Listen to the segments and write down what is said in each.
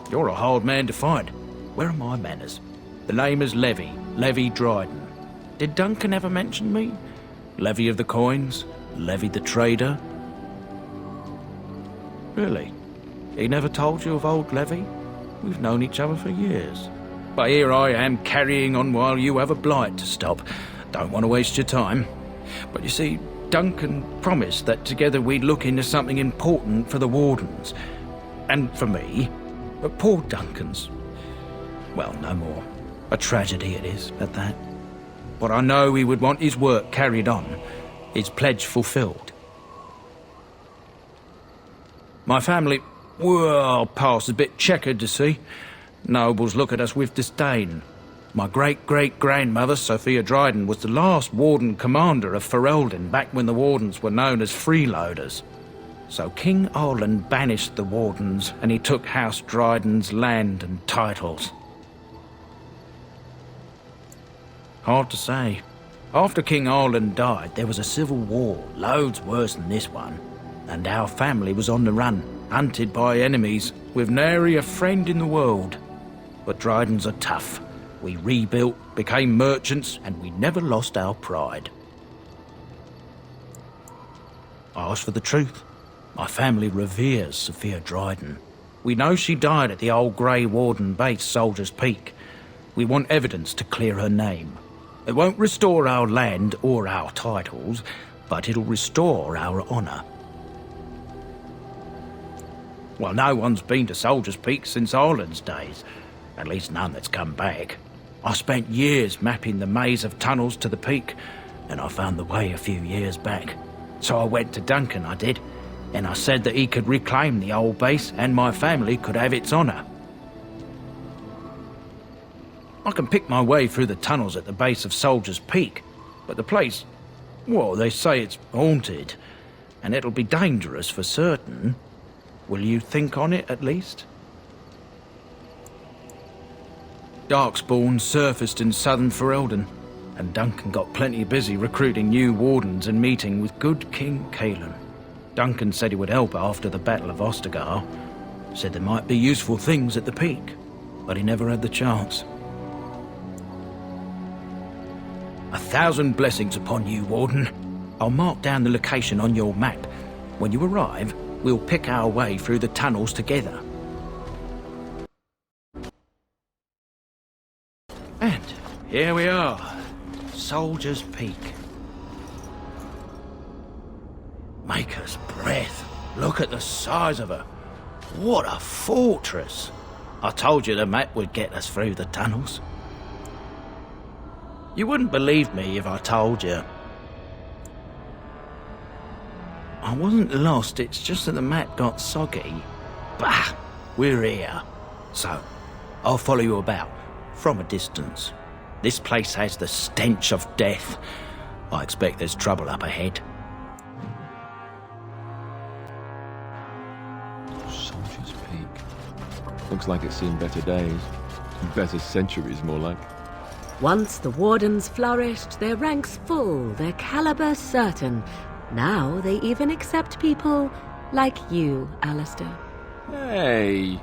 You're a hard man to find. Where are my manners? The name is Levy Dryden. Did Duncan ever mention me? Levy of the coins? Levy the trader? Really? He never told you of old Levy? We've known each other for years. But here I am carrying on while you have a blight to stop. Don't want to waste your time. But you see, Duncan promised that together we'd look into something important for the Wardens. And for me. But poor Duncan's... well, no more. A tragedy it is, at that. But I know he would want his work carried on, his pledge fulfilled. My family, well, past a bit checkered to see. Nobles look at us with disdain. My great-great-grandmother, Sophia Dryden, was the last Warden commander of Ferelden back when the Wardens were known as freeloaders. So King Olin banished the Wardens, and he took House Dryden's land and titles. Hard to say. After King Olin died, there was a civil war, loads worse than this one. And our family was on the run, hunted by enemies, with nary a friend in the world. But Drydens are tough. We rebuilt, became merchants, and we never lost our pride. I ask for the truth. My family reveres Sophia Dryden. We know she died at the old Grey Warden base, Soldier's Peak. We want evidence to clear her name. It won't restore our land or our titles, but it'll restore our honour. Well, no one's been to Soldier's Peak since Ireland's days. At least none that's come back. I spent years mapping the maze of tunnels to the peak, and I found the way a few years back. So I went to Duncan, I did, and I said that he could reclaim the old base and my family could have its honour. I can pick my way through the tunnels at the base of Soldier's Peak, but the place, well, they say it's haunted, and it'll be dangerous for certain. Will you think on it, at least? Darkspawn surfaced in southern Ferelden, and Duncan got plenty busy recruiting new Wardens and meeting with good King Caelan. Duncan said he would help after the Battle of Ostagar. Said there might be useful things at the peak, but he never had the chance. 1,000 blessings upon you, Warden. I'll mark down the location on your map. When you arrive, we'll pick our way through the tunnels together. And here we are, Soldier's Peak. Maker's breath. Look at the size of her. What a fortress. I told you the map would get us through the tunnels. You wouldn't believe me if I told you. I wasn't lost, it's just that the map got soggy. Bah! We're here. So, I'll follow you about, from a distance. This place has the stench of death. I expect there's trouble up ahead. Soldier's Peak. Looks like it's seen better days. Better centuries, more like. Once the Wardens flourished, their ranks full, their caliber certain. Now they even accept people like you, Alistair. Hey!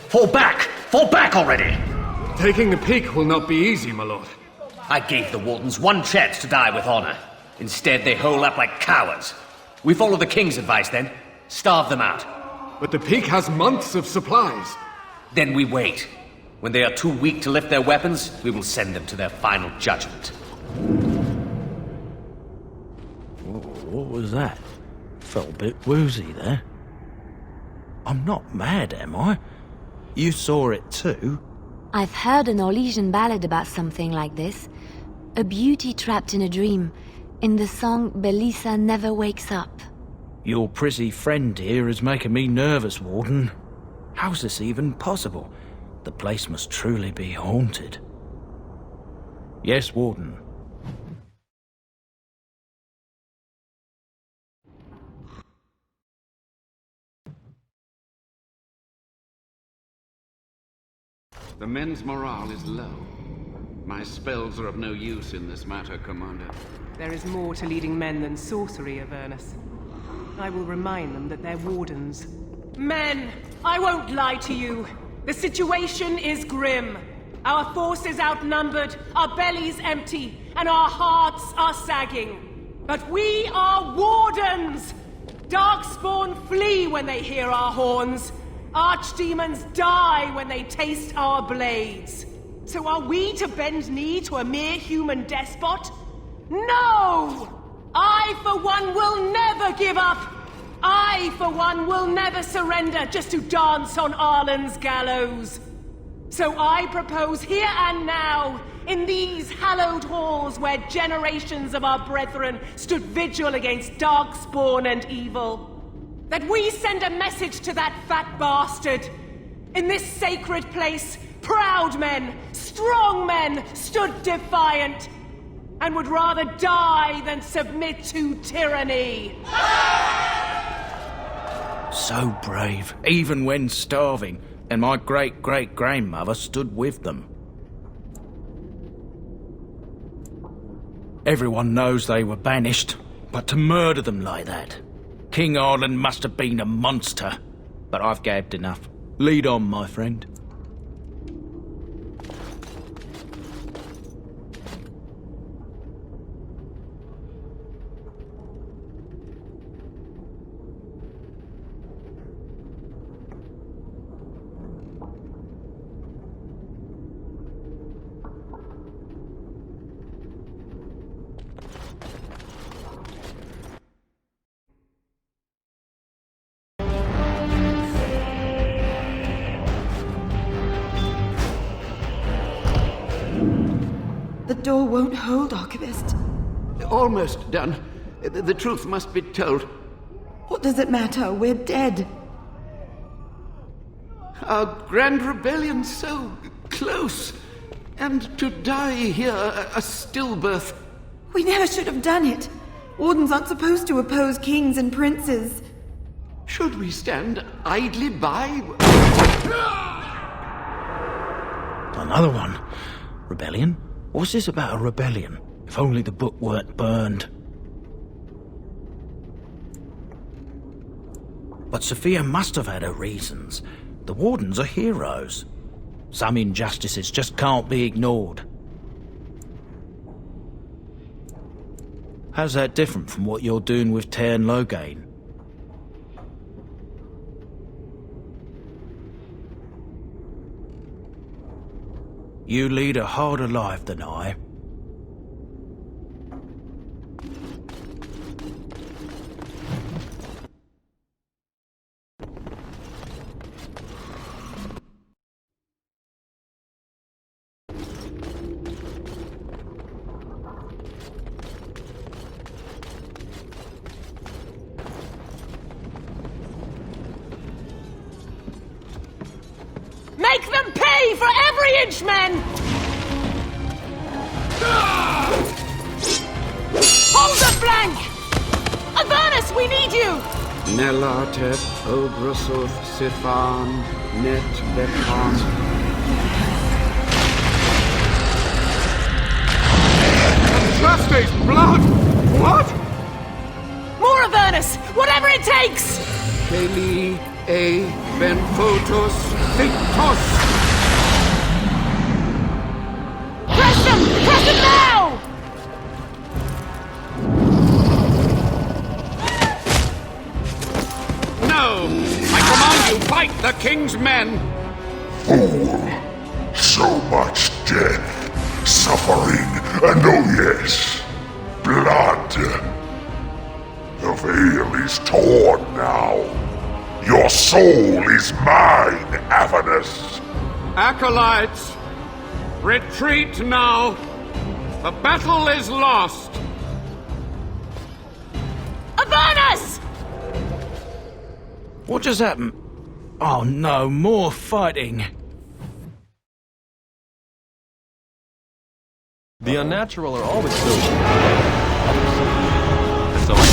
Fall back! Fall back already! Taking the peak will not be easy, my lord. I gave the Wardens one chance to die with honor. Instead, they hole up like cowards. We follow the King's advice, then. Starve them out. But the peak has months of supplies. Then we wait. When they are too weak to lift their weapons, we will send them to their final judgment. What was that? Felt a bit woozy there. I'm not mad, am I? You saw it too? I've heard an Orlesian ballad about something like this. A beauty trapped in a dream. In the song, Belisa never wakes up. Your prissy friend here is making me nervous, Warden. How's this even possible? The place must truly be haunted. Yes, Warden. The men's morale is low. My spells are of no use in this matter, Commander. There is more to leading men than sorcery, Avernus. I will remind them that they're wardens. Men, I won't lie to you. The situation is grim. Our forces outnumbered, our bellies empty, and our hearts are sagging. But we are wardens! Darkspawn flee when they hear our horns. Archdemons die when they taste our blades. So are we to bend knee to a mere human despot? No! I, for one, will never give up! I, for one, will never surrender just to dance on Arlen's gallows. So I propose here and now, in these hallowed halls where generations of our brethren stood vigil against darkspawn and evil, that we send a message to that fat bastard. In this sacred place, proud men, strong men stood defiant, and would rather die than submit to tyranny. So brave, even when starving, and my great-great-grandmother stood with them. Everyone knows they were banished, but to murder them like that... King Arlen must have been a monster. But I've gabbed enough. Lead on, my friend. The door won't hold, Archivist. Almost done. The truth must be told. What does it matter? We're dead. Our grand rebellion so close. And to die here, a stillbirth. We never should have done it. Wardens aren't supposed to oppose kings and princes. Should we stand idly by? Another one. Rebellion? What's this about a rebellion? If only the book weren't burned. But Sophia must have had her reasons. The Wardens are heroes. Some injustices just can't be ignored. How's that different from what you're doing with Tairn Loghain? You lead a harder life than I. Make them pay for every inch, men! Hold the flank! Avernus, we need you! Nelatet ogrosoth sifan net bekan. Trustes blood! What? More Avernus! Whatever it takes! Keli e ben photos victos. Press them! Press them now! No! I command you, fight the king's men! Fool! So much death, suffering, and oh yes, blood. The veil is torn now. Your soul is mine, Avernus. Acolytes, retreat now. The battle is lost. Avernus! What just happened? Oh no, more fighting. The unnatural are always so... And so I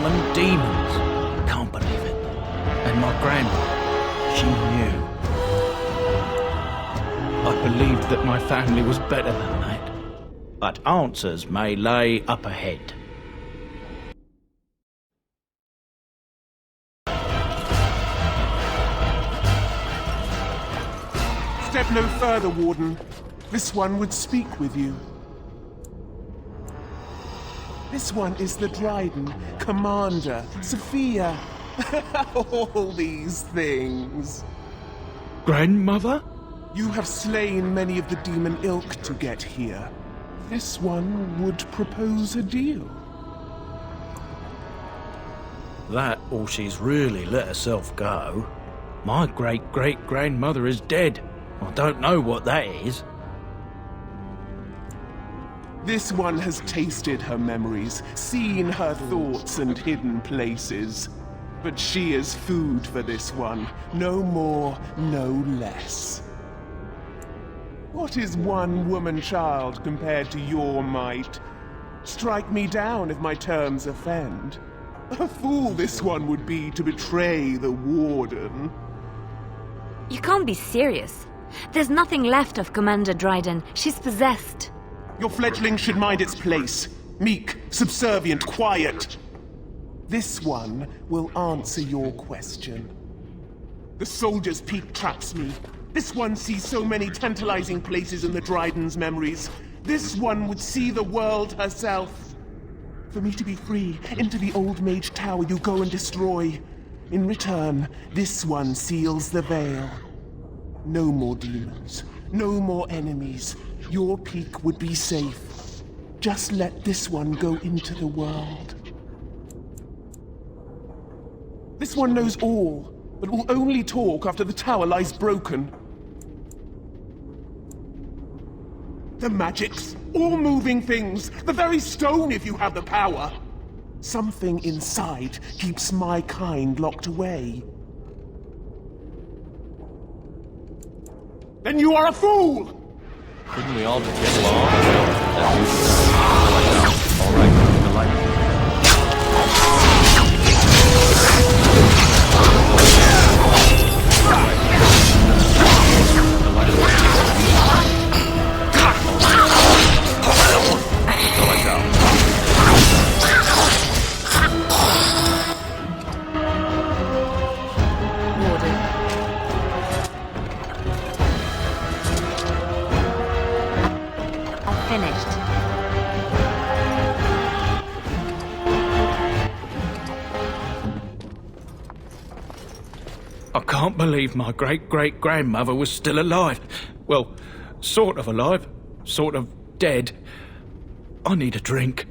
7 demons. Can't believe it. And my grandma, she knew. I believed that my family was better than that. But answers may lay up ahead. Step no further, Warden. This one would speak with you. This one is the Dryden, Commander, Sophia. All these things. Grandmother? You have slain many of the demon ilk to get here. This one would propose a deal. That, or she's really let herself go. My great-great-grandmother is dead. I don't know what that is. This one has tasted her memories, seen her thoughts and hidden places. But she is food for this one. No more, no less. What is one woman-child compared to your might? Strike me down if my terms offend. A fool this one would be to betray the Warden. You can't be serious. There's nothing left of Commander Dryden. She's possessed. Your fledgling should mind its place. Meek, subservient, quiet. This one will answer your question. The soldier's peak traps me. This one sees so many tantalizing places in the Dryden's memories. This one would see the world herself. For me to be free, into the old mage tower you go and destroy. In return, this one seals the veil. No more demons, no more enemies. Your peak would be safe. Just let this one go into the world. This one knows all, but will only talk after the tower lies broken. The magics, all moving things, the very stone if you have the power. Something inside keeps my kind locked away. Then you are a fool! Couldn't we all just get along? All right, the light. I can't believe my great-great-grandmother was still alive. Well, sort of alive, sort of dead. I need a drink.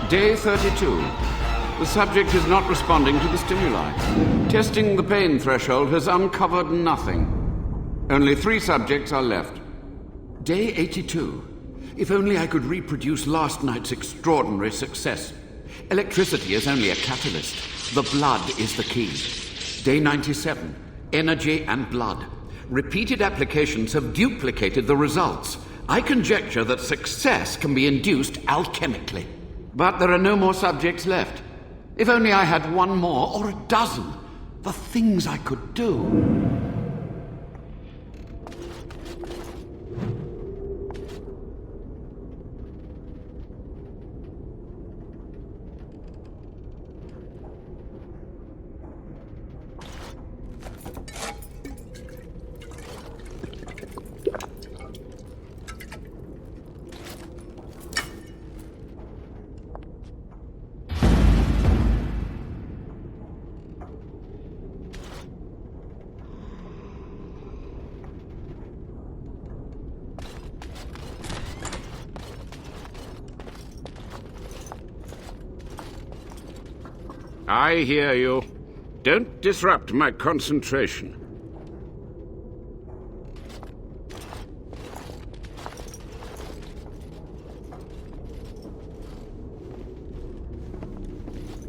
Day 32. The subject is not responding to the stimuli. Testing the pain threshold has uncovered nothing. Only 3 subjects are left. Day 82. If only I could reproduce last night's extraordinary success. Electricity is only a catalyst. The blood is the key. Day 97. Energy and blood. Repeated applications have duplicated the results. I conjecture that success can be induced alchemically. But there are no more subjects left. If only I had 1 more or a dozen. The things I could do. I hear you. Don't disrupt my concentration.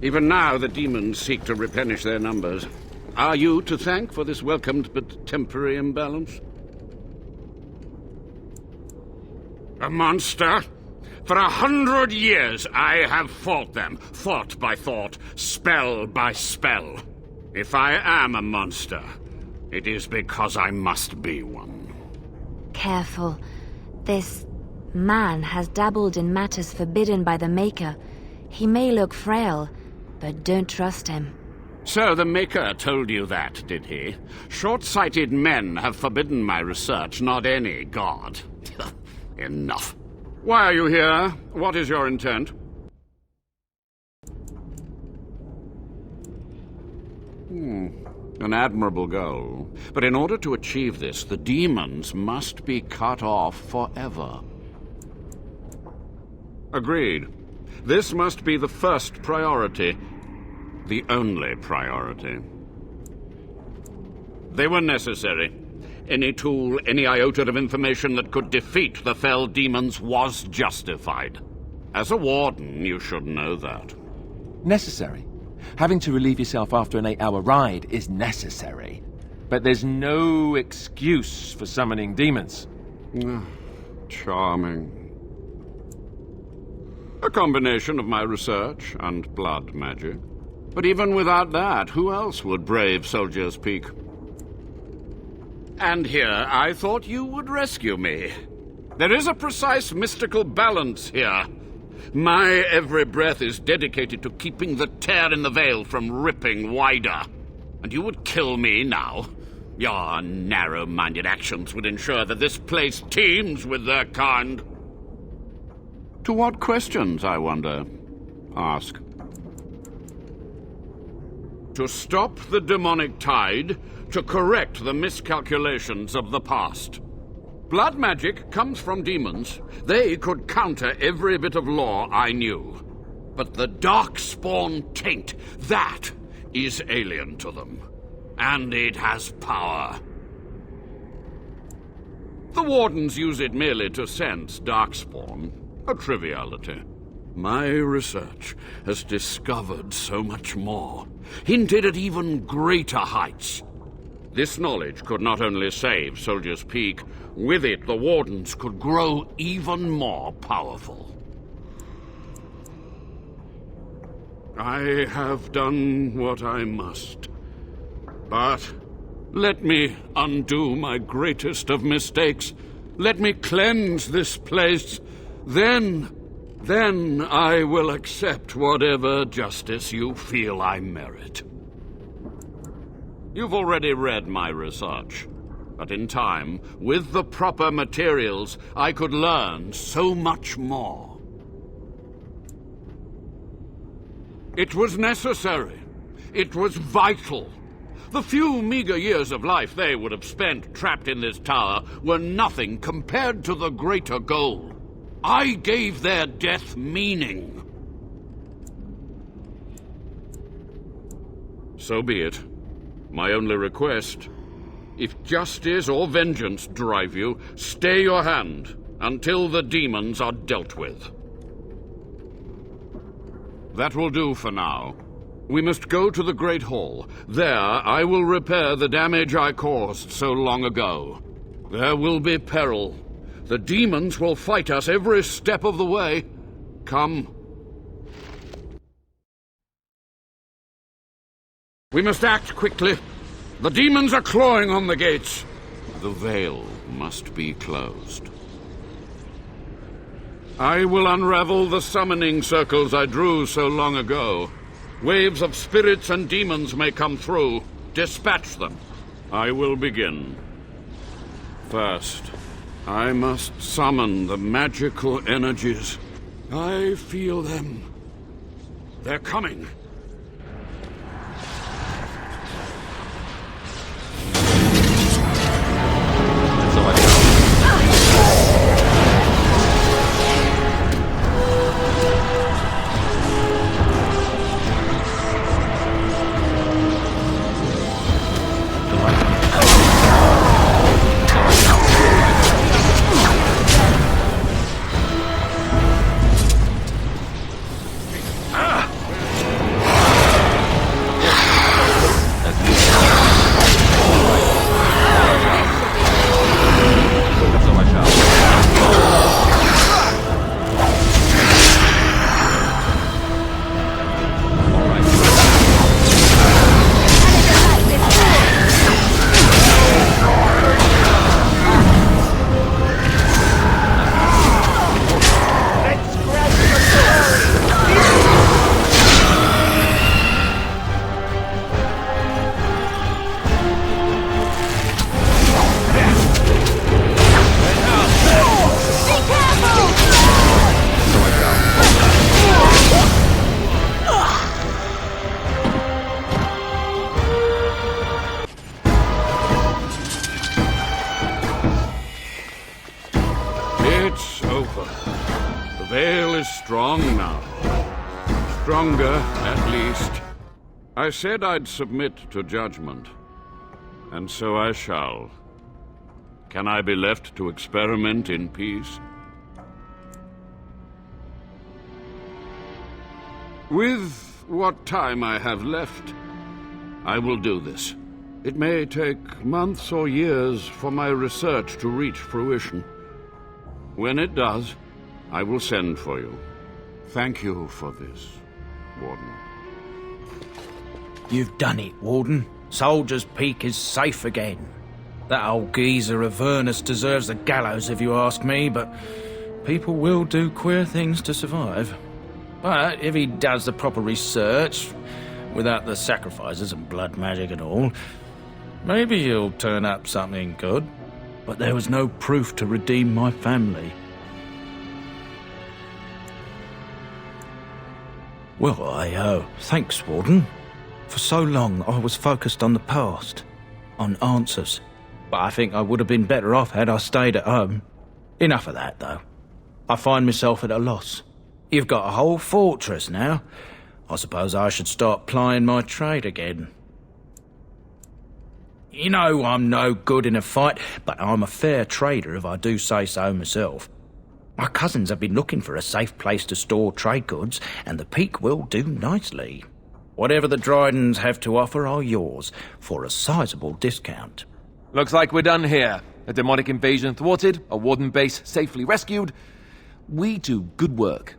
Even now, the demons seek to replenish their numbers. Are you to thank for this welcomed but temporary imbalance? A monster? For 100 years I have fought them, thought by thought, spell by spell. If I am a monster, it is because I must be one. Careful. This man has dabbled in matters forbidden by the Maker. He may look frail, but don't trust him. So the Maker told you that, did he? Short-sighted men have forbidden my research, not any god. Enough. Why are you here? What is your intent? An admirable goal. But in order to achieve this, the demons must be cut off forever. Agreed. This must be the first priority. The only priority. They were necessary. Any tool, any iota of information that could defeat the fell demons was justified. As a warden, you should know that. Necessary. Having to relieve yourself after an 8-hour ride is necessary. But there's no excuse for summoning demons. Charming. A combination of my research and blood magic. But even without that, who else would brave Soldier's Peak? And here, I thought you would rescue me. There is a precise mystical balance here. My every breath is dedicated to keeping the tear in the veil from ripping wider. And you would kill me now? Your narrow-minded actions would ensure that this place teems with their kind. To what questions, I wonder? Ask. To stop the demonic tide, to correct the miscalculations of the past. Blood magic comes from demons. They could counter every bit of law I knew. But the darkspawn taint, that is alien to them. And it has power. The Wardens use it merely to sense darkspawn. A triviality. My research has discovered so much more, hinted at even greater heights. This knowledge could not only save Soldier's Peak, with it the Wardens could grow even more powerful. I have done what I must. But let me undo my greatest of mistakes. Let me cleanse this place. Then I will accept whatever justice you feel I merit. You've already read my research, but in time, with the proper materials, I could learn so much more. It was necessary. It was vital. The few meager years of life they would have spent trapped in this tower were nothing compared to the greater goal. I gave their death meaning. So be it. My only request, if justice or vengeance drive you, stay your hand until the demons are dealt with. That will do for now. We must go to the Great Hall. There I will repair the damage I caused so long ago. There will be peril. The demons will fight us every step of the way. Come. We must act quickly. The demons are clawing on the gates. The veil must be closed. I will unravel the summoning circles I drew so long ago. Waves of spirits and demons may come through. Dispatch them. I will begin. First, I must summon the magical energies. I feel them. They're coming. Vale is strong now. Stronger, at least. I said I'd submit to judgment. And so I shall. Can I be left to experiment in peace? With what time I have left, I will do this. It may take months or years for my research to reach fruition. When it does, I will send for you. Thank you for this, Warden. You've done it, Warden. Soldier's Peak is safe again. That old geezer of Avernus deserves the gallows if you ask me, but people will do queer things to survive. But if he does the proper research, without the sacrifices and blood magic and all, maybe he'll turn up something good. But there was no proof to redeem my family. Well, thanks, Warden. For so long, I was focused on the past, on answers. But I think I would have been better off had I stayed at home. Enough of that, though. I find myself at a loss. You've got a whole fortress now. I suppose I should start plying my trade again. You know I'm no good in a fight, but I'm a fair trader if I do say so myself. My cousins have been looking for a safe place to store trade goods, and the Peak will do nicely. Whatever the Drydens have to offer are yours, for a sizable discount. Looks like we're done here. A demonic invasion thwarted, a Warden base safely rescued. We do good work.